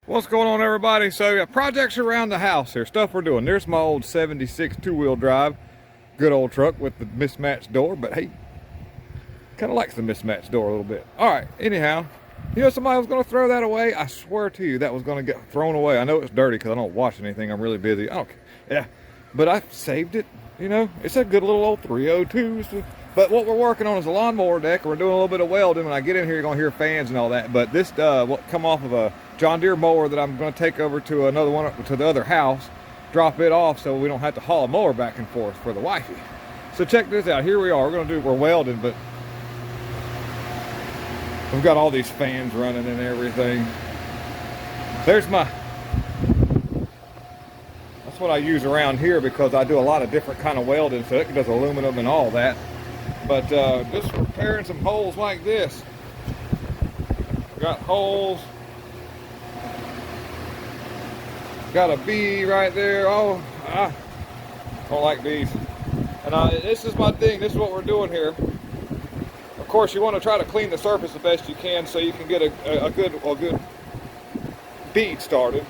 What's going on, everybody? So yeah, projects around the house here, stuff we're doing. There's my old 76 two-wheel drive, good old truck with the mismatched door, but hey, kind of likes the mismatched door a little bit. All right, anyhow, you know, somebody was going to throw that away. I swear to you, that was going to get thrown away. I know it's dirty because I don't wash anything. I'm really busy. I don't care. Yeah, but I saved it. You know, it's a good little old 302. But what we're working on is a lawnmower deck. We're doing a little bit of welding. When I get in here, you're going to hear fans and all that. But this will come off of a John Deere mower that I'm going to take over to another one, to the other house, drop it off so we don't have to haul a mower back and forth for the wifey. So check this out. Here we are. We're welding, but we've got all these fans running and everything. There's my, that's what I use around here because I do a lot of different kind of welding, so it does aluminum and all that. But just repairing some holes like this. Got holes. Got a bee right there. Oh, I don't like bees. And this is my thing. This is what we're doing here. Of course, you want to try to clean the surface the best you can so you can get a good bead started.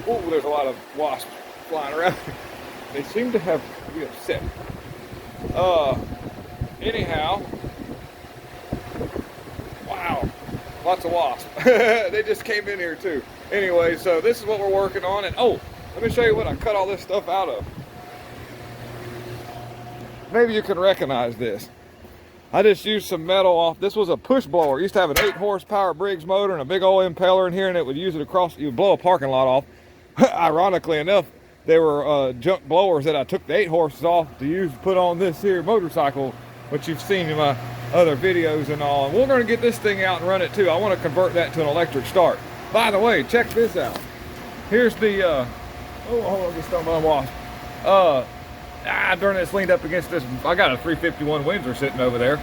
Oh, there's a lot of wasps flying around. They seem to have be upset. Anyhow, wow, lots of wasps. They just came in here too. Anyway, so this is what we're working on, and oh, let me show you what I cut all this stuff out of. Maybe you can recognize this. I just used some metal off. This was a push blower. It used to have an 8 horsepower Briggs motor and a big old impeller in here, and it would use it across, you would blow a parking lot off. Ironically enough, they were junk blowers that I took the 8 horses off to use to put on this here motorcycle, which you've seen in my other videos and all. And we're going to get this thing out and run it too. I want to convert that to an electric start. By the way, check this out. Here's the, oh, hold on, get stung by a wasp. Darn it, it's leaned up against this. I got a 351 Windsor sitting over there.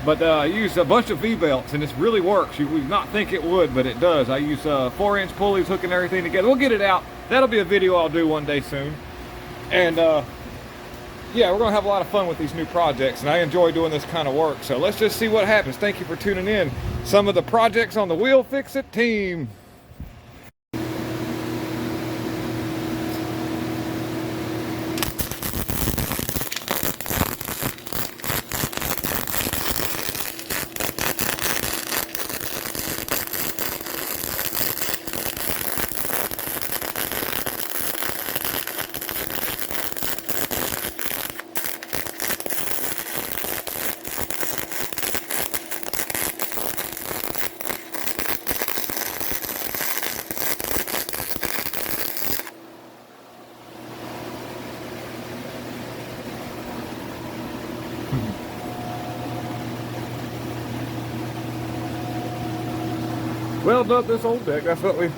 But I use a bunch of V-belts, and this really works. You would not think it would, but it does. I use 4-inch pulleys hooking everything together. We'll get it out. That'll be a video I'll do one day soon. And yeah, we're going to have a lot of fun with these new projects, and I enjoy doing this kind of work. So let's just see what happens. Thank you for tuning in. Some of the projects on the Wheel Fix It team. Weld up this old deck. That's where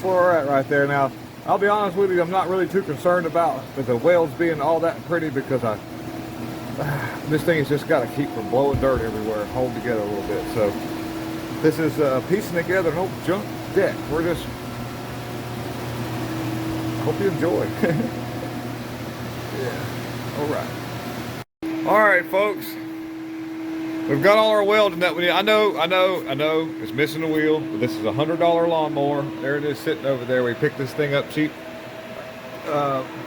we're at right there. Now, I'll be honest with you, I'm not really too concerned about the welds being all that pretty because this thing has just got to keep from blowing dirt everywhere and hold together a little bit. So this is piecing together an old junk deck. We're just, hope you enjoy. Yeah. All right, folks. We've got all our welding that we need. I know, it's missing a wheel, but this is a $100 lawnmower. There it is sitting over there. We picked this thing up cheap.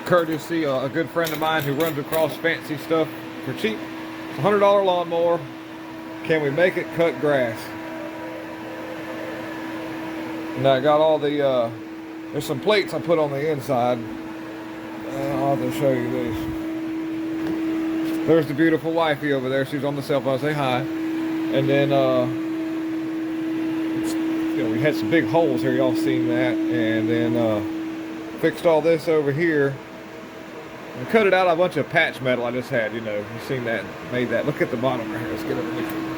Courtesy, a good friend of mine who runs across fancy stuff for cheap. It's a $100 lawnmower. Can we make it cut grass? And I got all the, there's some plates I put on the inside. I'll have to show you these. There's the beautiful wifey over there. She's on the cell phone. Say hi. And then, you know, we had some big holes here. Y'all seen that. And then fixed all this over here. And cut it out of a bunch of patch metal I just had. You know, you seen that? Made that. Look at the bottom right here. Let's get underneath it.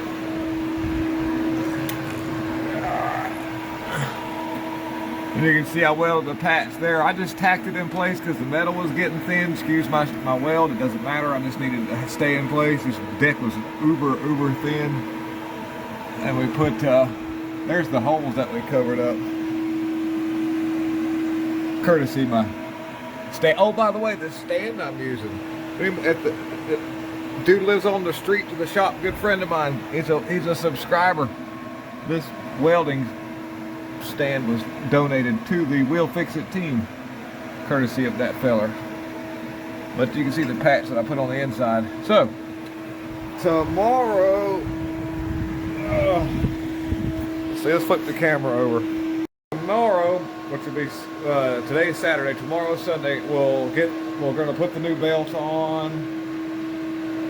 And you can see I welded the patch there. I just tacked it in place because the metal was getting thin. Excuse my weld. It doesn't matter. I just needed to stay in place. This deck was uber thin. And we put, there's the holes that we covered up. Courtesy my stand. Oh, by the way, this stand I'm using. The dude lives on the street to the shop. Good friend of mine. He's a subscriber. This welding stand was donated to the We'll Fix It team, courtesy of that feller. But you can see the patch that I put on the inside. So, tomorrow, let's flip the camera over. Tomorrow, which will be, today is Saturday, tomorrow is Sunday, we're gonna put the new belts on.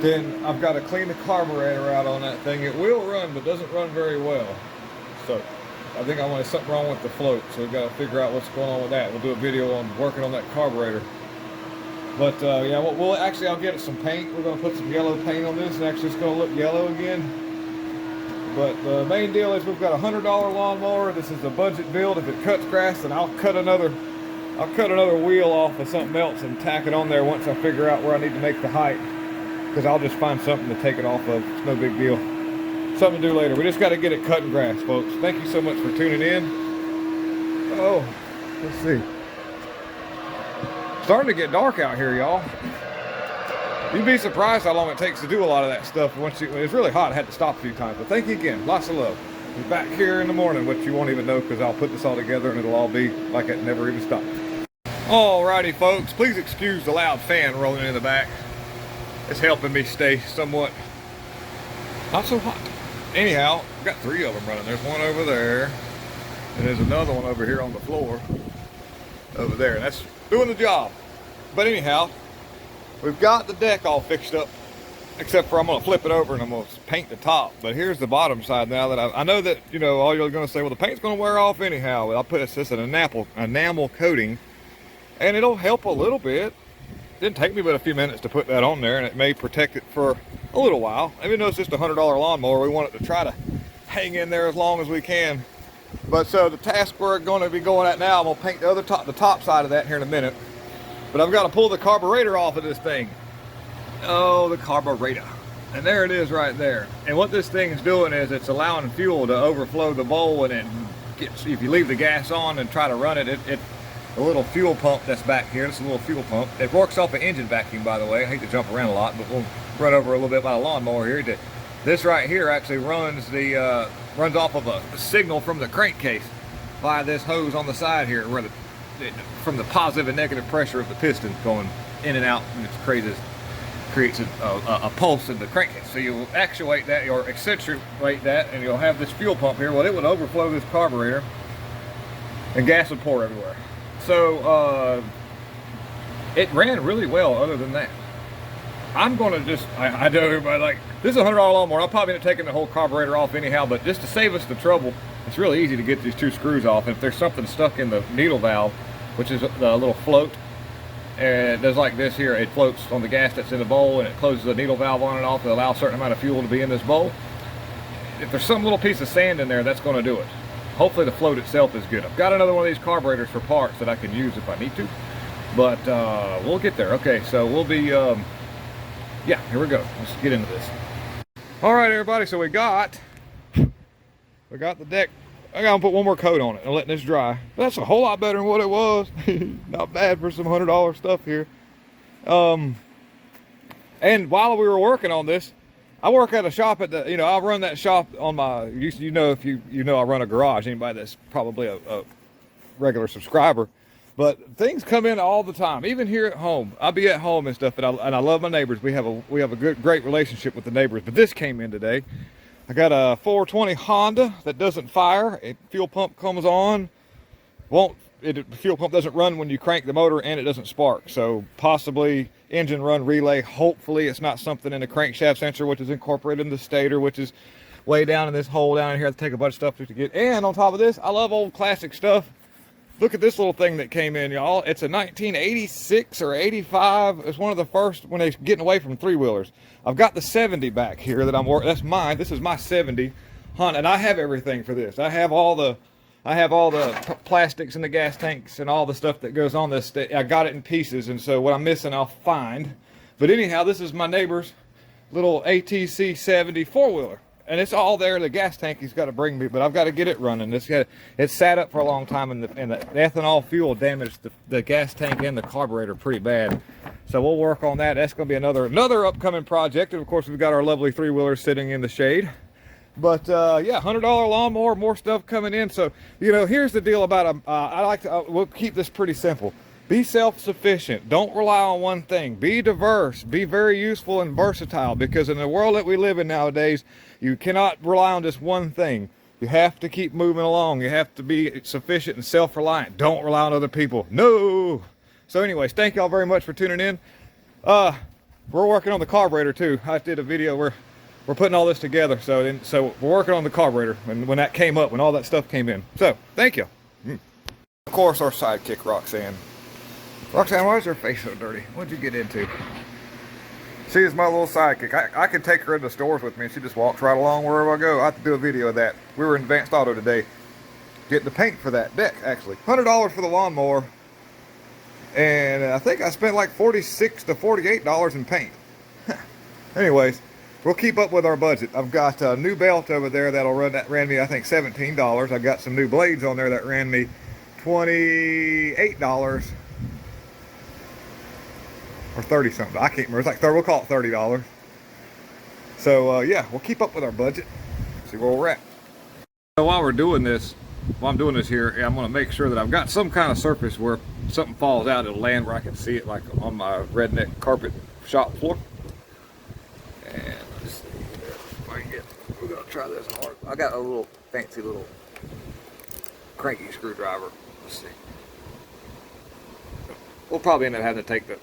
Then I've got to clean the carburetor out on that thing. It will run, but doesn't run very well. So I think there's something wrong with the float. So we've got to figure out what's going on with that. We'll do a video on working on that carburetor. But yeah, I'll get some paint. We're going to put some yellow paint on this, and actually it's going to look yellow again. But the main deal is we've got a $100 lawnmower. This is a budget build. If it cuts grass, then I'll cut another wheel off of something else and tack it on there once I figure out where I need to make the height. Because I'll just find something to take it off of. It's no big deal. Something to do later. We just got to get it cutting grass, folks. Thank you so much for tuning in. Oh, let's see. Starting to get dark out here, y'all. You'd be surprised how long it takes to do a lot of that stuff. When it's really hot, I had to stop a few times. But thank you again. Lots of love. We're back here in the morning, which you won't even know because I'll put this all together and it'll all be like it never even stopped. Alrighty, folks. Please excuse the loud fan rolling in the back. It's helping me stay somewhat not so hot. Anyhow, I've got 3 of them running. There's one over there, and there's another one over here on the floor over there. And that's doing the job. But anyhow, we've got the deck all fixed up, except for I'm going to flip it over and I'm going to paint the top. But here's the bottom side now that I know that, you know, all you're going to say, well, the paint's going to wear off anyhow. Well, I'll put it's an enamel coating, and it'll help a little bit. Didn't take me but a few minutes to put that on there, and it may protect it for a little while. Even though it's just a $100 lawnmower, we want it to try to hang in there as long as we can. But so the task we're going to be going at now, I'm going to paint the top side of that here in a minute. But I've got to pull the carburetor off of this thing. Oh, the carburetor. And there it is right there. And what this thing is doing is it's allowing fuel to overflow the bowl, and it gets, if you leave the gas on and try to run it, a little fuel pump that's back here. This is a little fuel pump. It works off an engine vacuum, by the way. I hate to jump around a lot, but we'll run over a little bit by the lawnmower here. This right here actually runs off of a signal from the crankcase by this hose on the side here, where from the positive and negative pressure of the piston going in and out, and it creates a pulse in the crankcase. So you'll actuate that or accentuate that, and you'll have this fuel pump here. Well, it would overflow this carburetor, and gas would pour everywhere. So it ran really well other than that. I'm going to just, I know everybody like, this is a $100 lawnmower. I'll probably end up taking the whole carburetor off anyhow, but just to save us the trouble, it's really easy to get these 2 screws off. And if there's something stuck in the needle valve, which is the little float, and it does like this here, it floats on the gas that's in the bowl, and it closes the needle valve on and off to allow a certain amount of fuel to be in this bowl. If there's some little piece of sand in there, that's going to do it. Hopefully the float itself is good. I've got another one of these carburetors for parts that I can use if I need to, but we'll get there. Okay, so we'll be, yeah, here we go. Let's get into this. All right, everybody, so we got the deck. I gotta put one more coat on it and letting this dry. But that's a whole lot better than what it was. Not bad for some $100 stuff here. And while we were working on this, I work at a shop at I run that shop on my, if you know I run a garage, anybody that's probably a regular subscriber. But things come in all the time, even here at home. I'll be at home and stuff, and I love my neighbors. We have a great relationship with the neighbors. But this came in today. I got a 420 Honda that doesn't fire. Fuel pump comes on, the fuel pump doesn't run when you crank the motor, and it doesn't spark. So possibly engine run relay. Hopefully it's not something in the crankshaft sensor, which is incorporated in the stator, which is way down in this hole down in here. I have to take a bunch of stuff to get. And on top of this, I love old classic stuff. Look at this little thing that came in, y'all. It's a 1986 or 85. It's one of the first when they're getting away from 3-wheelers. I've got the 70 back here that I'm working. That's mine. This is my 70 Honda, and I have everything for this. I have all the plastics in the gas tanks and all the stuff that goes on this. I got it in pieces, and so what I'm missing, I'll find. But anyhow, this is my neighbor's little ATC 70 4-wheeler. And it's all there. The gas tank he's got to bring me, but I've got to get it running. It's sat up for a long time, and the ethanol fuel damaged the gas tank and the carburetor pretty bad. So we'll work on that. That's going to be another upcoming project. And of course, we've got our lovely 3-wheeler sitting in the shade. But yeah, $100 lawnmower, more stuff coming in. So, you know, here's the deal about them. I like to, we'll keep this pretty simple. Be self-sufficient. Don't rely on one thing. Be diverse. Be very useful and versatile, because in the world that we live in nowadays, you cannot rely on just one thing. You have to keep moving along. You have to be sufficient and self-reliant. Don't rely on other people. No. So anyways, thank y'all very much for tuning in. We're working on the carburetor too. I did a video where we're putting all this together. So we're working on the carburetor when that came up, when all that stuff came in. So thank you. Of course, our sidekick, Roxanne. Roxanne, why is her face so dirty? What'd you get into? She is my little sidekick. I can take her into stores with me and she just walks right along wherever I go. I have to do a video of that. We were in Advanced Auto today getting the paint for that deck, actually. $100 for the lawnmower. And I think I spent like $46 to $48 in paint. Anyways, we'll keep up with our budget. I've got a new belt over there that ran me, I think, $17. I got some new blades on there that ran me $28. Or 30 something. I can't remember. It's like 30, we'll call it $30. So yeah, we'll keep up with our budget. See where we're at. So while I'm doing this here, I'm going to make sure that I've got some kind of surface where something falls out, it'll land where I can see it, like on my redneck carpet shop floor. And let's see if I can get. We're going to try this hard. I got a little fancy little cranky screwdriver. Let's see. We'll probably end up having to take the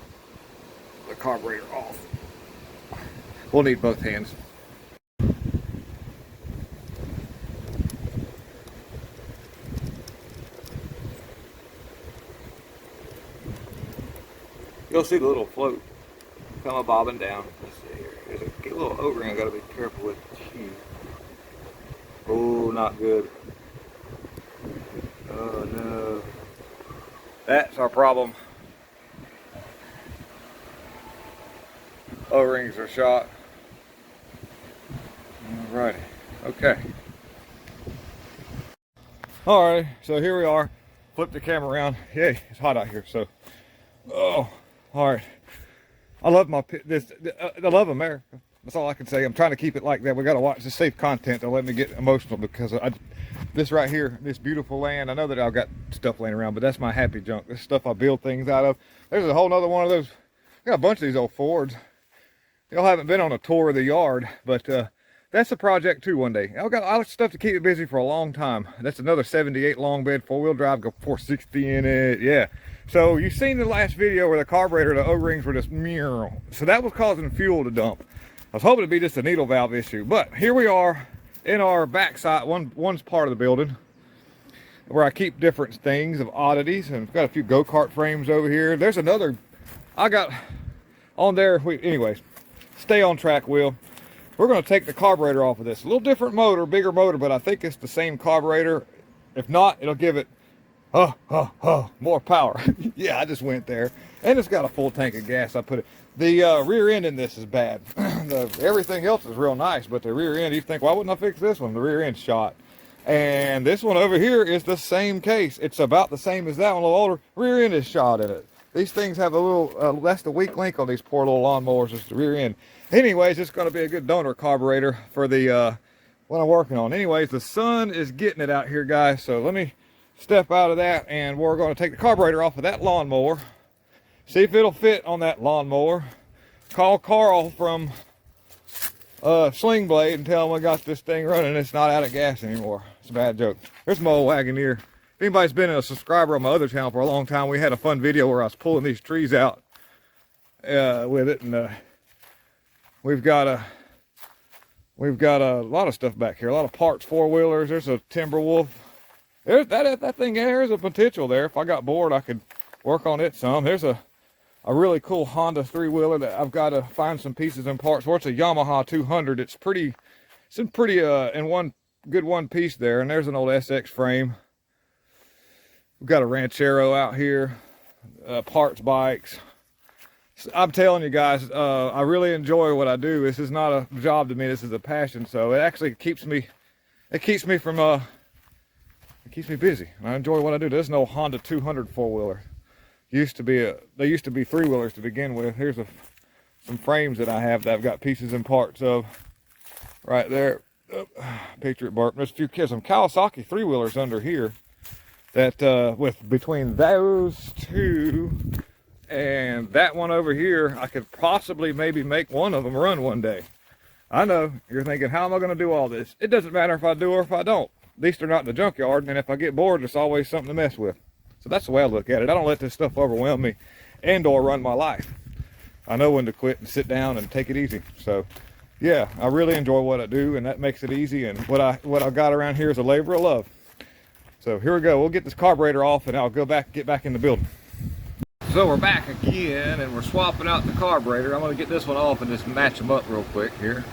carburetor off. We'll need both hands. You'll see the little float come bobbing down. Let's see here. There's a little O-ring I gotta be careful with. Jeez. Oh, not good. Oh no. That's our problem. O-rings are shot. Alrighty. Okay. Alright, so here we are. Flip the camera around. Yay, it's hot out here, so. Oh, alright. I love I love America. That's all I can say. I'm trying to keep it like that. We gotta watch the safe content. Don't let me get emotional, because this right here, this beautiful land, I know that I've got stuff laying around, but that's my happy junk. This stuff I build things out of. There's a whole nother one of those. I got a bunch of these old Fords. Y'all haven't been on a tour of the yard, but that's a project too one day. I've got a lot of stuff to keep it busy for a long time. That's another 78 long bed, 4-wheel drive, go 460 in it, yeah. So you've seen the last video where the carburetor, the O-rings were just meow. So that was causing fuel to dump. I was hoping it'd be just a needle valve issue, but here we are in our backside, one's part of the building, where I keep different things of oddities, and I've got a few go-kart frames over here. There's another, I got on there, anyways. Stay on track, Will. We're going to take the carburetor off of this. A little different motor, bigger motor, but I think it's the same carburetor. If not, it'll give it more power. Yeah, I just went there. And it's got a full tank of gas. I put it. The rear end in this is bad. Everything else is real nice, but the rear end, you think, why wouldn't I fix this one? The rear end's shot. And this one over here is the same case. It's about the same as that one, a little older. Rear end is shot in it. These things have a little, that's the weak link on these poor little lawnmowers, is the rear end. Anyways, it's going to be a good donor carburetor for the, what I'm working on. Anyways, the sun is getting it out here, guys. So let me step out of that, and we're going to take the carburetor off of that lawnmower. See if it'll fit on that lawnmower. Call Carl from Sling Blade and tell him I got this thing running. It's not out of gas anymore. It's a bad joke. There's my old Wagoneer. If anybody's been a subscriber on my other channel for a long time, we had a fun video where I was pulling these trees out with it, and we've got a lot of stuff back here, a lot of parts, 4-wheelers. There's a Timberwolf. There's that thing. There's a potential there. If I got bored, I could work on it some. There's a really cool Honda 3-wheeler that I've got to find some pieces and parts for. It's a Yamaha 200. It's in pretty in one piece there. And there's an old SX frame. We've got a Ranchero out here, parts bikes. I'm telling you guys, I really enjoy what I do. This is not a job to me. This is a passion. So it actually keeps me busy. I enjoy what I do. There's an old Honda 200 4-wheeler. They used to be 3-wheelers to begin with. Here's some frames that I have that I've got pieces and parts of right there. Patriot bark. There's a few kids, some Kawasaki 3-wheelers under here that with between those two and that one over here, I could possibly maybe make one of them run one day. I know you're thinking, how am I going to do all this? It doesn't matter if I do or if I don't. At least they're not in the junkyard, and if I get bored, there's always something to mess with. So that's the way I look at it. I don't let this stuff overwhelm me and or run my life. I know when to quit and sit down and take it easy. So yeah, I really enjoy what I do, and that makes it easy. And what I got around here is a labor of love. So here we go. We'll get this carburetor off, and I'll get back in the building. So we're back again, and we're swapping out the carburetor. I'm going to get this one off and just match them up real quick here.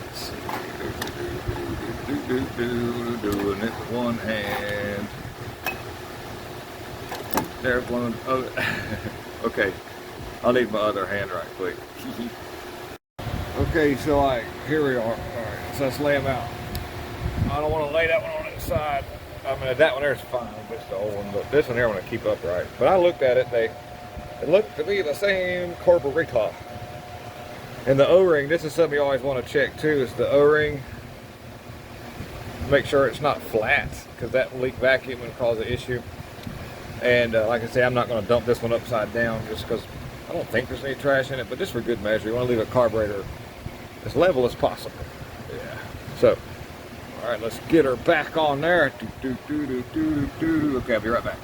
Let's see. Doing it with one hand. There's one. Okay, I'll need my other hand right quick. Okay, so here we are. All right, so let's lay them out. I don't want to lay that one on its side. I mean, that one there's fine, just the old one, but this one here I want to keep upright. But I looked at it, it looked to be the same carburetor. And the O-ring, this is something you always want to check too, is the O-ring. Make sure it's not flat, because that will leak vacuum and cause an issue. And like I say, I'm not going to dump this one upside down just because I don't think there's any trash in it, but just for good measure, you want to leave a carburetor as level as possible. Yeah. So, all right, let's get her back on there. Okay, I'll be right back.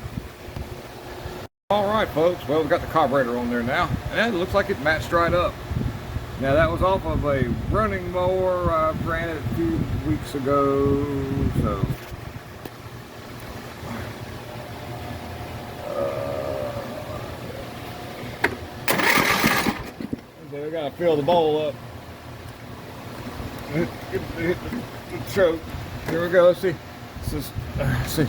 All right, folks. Well, we've got the carburetor on there now, and it looks like it matched right up. Now, that was off of a running mower. I ran it a few weeks ago, so. Okay, we gotta fill the bowl up. Hit the choke. Here we go. Let's see. Let's see.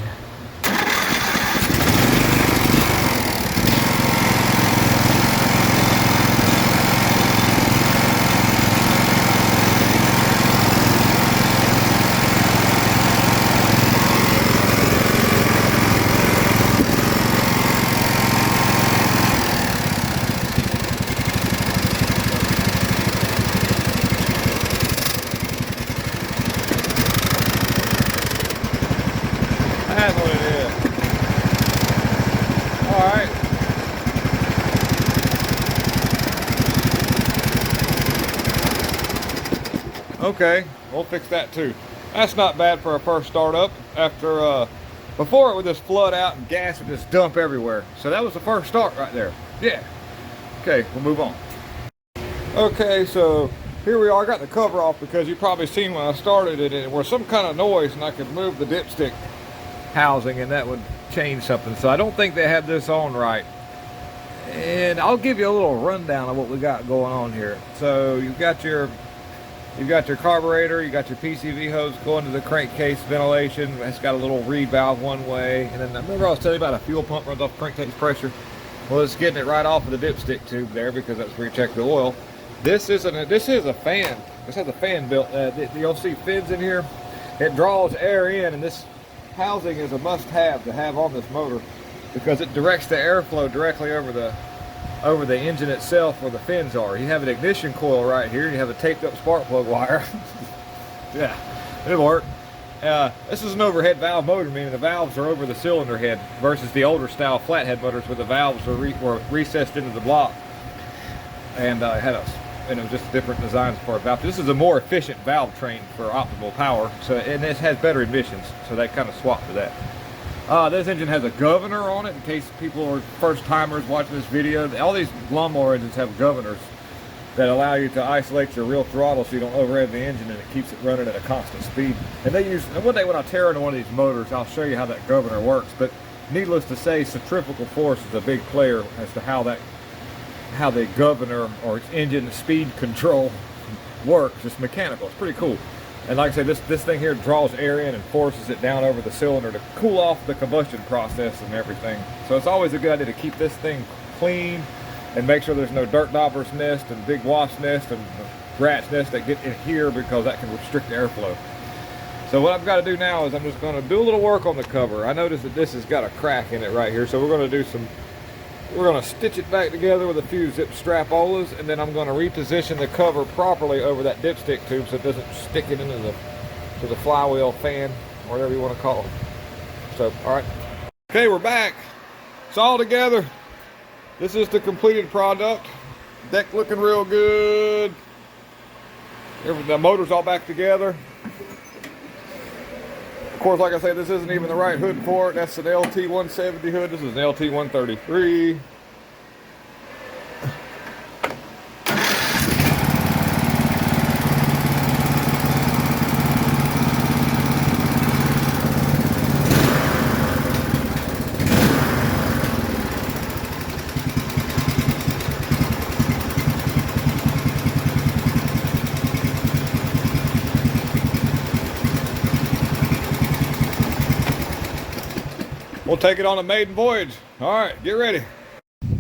That's what it is. All right. Okay, we'll fix that too. That's not bad for a first startup. After before it would just flood out and gas would just dump everywhere. So that was the first start right there. Yeah. Okay, we'll move on. Okay, so here we are. I got the cover off because you probably seen when I started it, there was some kind of noise and I could move the dipstick housing and that would change something. So I don't think they had this on right. And I'll give you a little rundown of what we got going on here. So you've got your carburetor, you got your PCV hose going to the crankcase ventilation. It's got a little reed valve one way. And then I remember I was telling you about a fuel pump runs off crankcase pressure. Well, it's getting it right off of the dipstick tube there because that's where you check the oil. This is a fan. This has a fan built. You'll see fins in here. It draws air in, and this housing is a must-have to have on this motor because it directs the airflow directly over the engine itself where the fins are. You have an ignition coil right here, and you have a taped up spark plug wire. Yeah, it'll work. This is an overhead valve motor, meaning the valves are over the cylinder head versus the older style flathead motors where the valves were recessed into the block, and it had just different designs for a valve. This is a more efficient valve train for optimal power, and this has better emissions, so they kind of swap for that. This engine has a governor on it in case people are first timers watching this video. All these lawnmower engines have governors that allow you to isolate your real throttle so you don't overhead the engine and it keeps it running at a constant speed. And one day when I tear into one of these motors, I'll show you how that governor works. But needless to say, centrifugal force is a big player as to how the governor or engine speed control works. It's mechanical. It's pretty cool. And like I said, this thing here draws air in and forces it down over the cylinder to cool off the combustion process and everything. So it's always a good idea to keep this thing clean and make sure there's no dirt dauber's nest and big wasp nest and rat's nest that get in here because that can restrict the airflow. So what I've got to do now is I'm just going to do a little work on the cover. I noticed that this has got a crack in it right here, so we're going to do some We're going to stitch it back together with a few zip strapolas, and then I'm going to reposition the cover properly over that dipstick tube so it doesn't stick it into the flywheel fan, or whatever you want to call it. So, all right. Okay, we're back. It's all together. This is the completed product. Deck looking real good. The motor's all back together. Of course, like I say, this isn't even the right hood for it. That's an LT170 hood. This is an LT133. We'll take it on a maiden voyage. All right, get ready.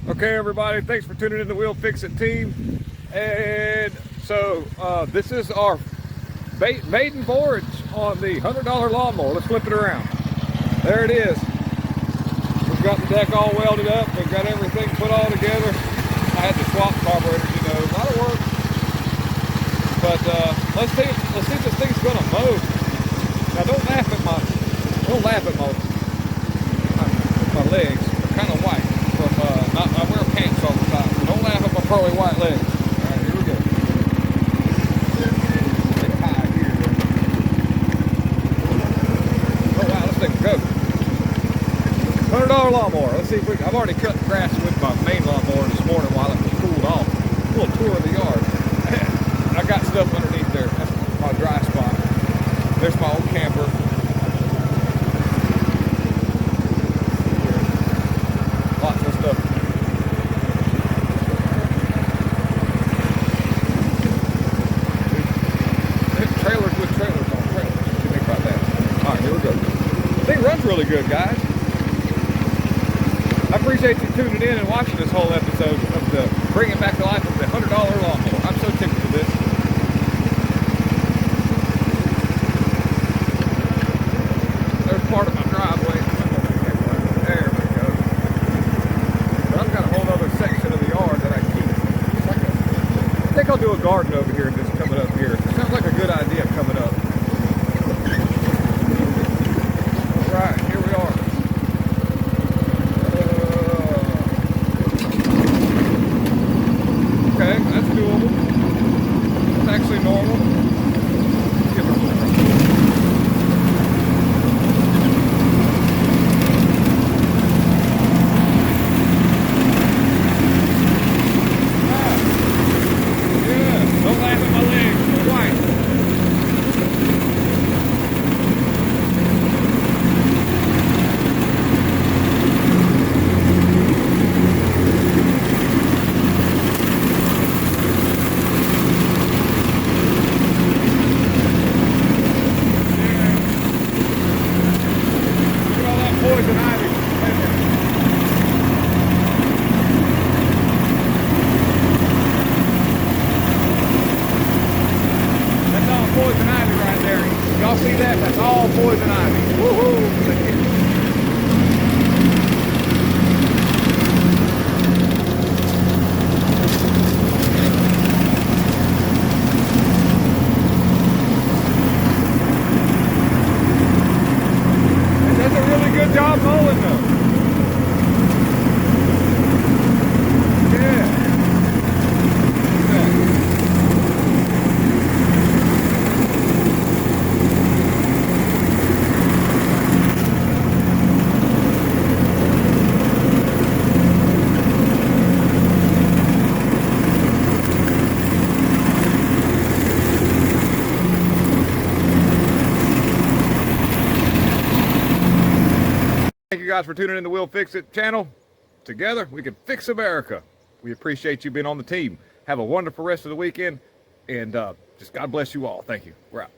Okay, everybody, thanks for tuning in to the We'll Fix It team. And so this is our maiden voyage on the $100 lawnmower. Let's flip it around. There it is. We've got the deck all welded up. We've got everything put all together. I had to swap carburetors, you know, a lot of work. But let's see if this thing's gonna mow. Now don't laugh at my legs are kind of white from I wear pants all the time. So don't laugh at my pearly white legs. All right, here we go. Get high here. Oh wow, this thing will go. $100 lawnmower. Let's see if I've already cut grass with my main lawnmower this morning while it was cooled off. A little tour of the yard. I got stuff underneath there. That's my dry spot. There's my old camper. Lots of stuff. Trailers with trailers on trailers. What do you think about that? All right, here we go. The thing runs really good, guys. I appreciate you tuning in and watching this whole episode of the bringing back to life of the $100 lawnmower. I'm so tickled with this. There's part of my driveway. There we go. But I've got a whole other section of the yard that I keep. I think I'll do a garden over here just coming up here. It sounds like a good idea coming up. All right, here we are. Okay, that's doable. It's actually normal. Give her a little. Don't laugh at my legs. They're white. Look at all that poison ivy. That's all poison ivy right there. Y'all see that? That's all poison ivy. Woohoo! That's a really good job mowing though. Yeah. Thank you guys for tuning in to We'll Fix It channel. Together, we can fix America. We appreciate you being on the team. Have a wonderful rest of the weekend, and just God bless you all. Thank you. We're out.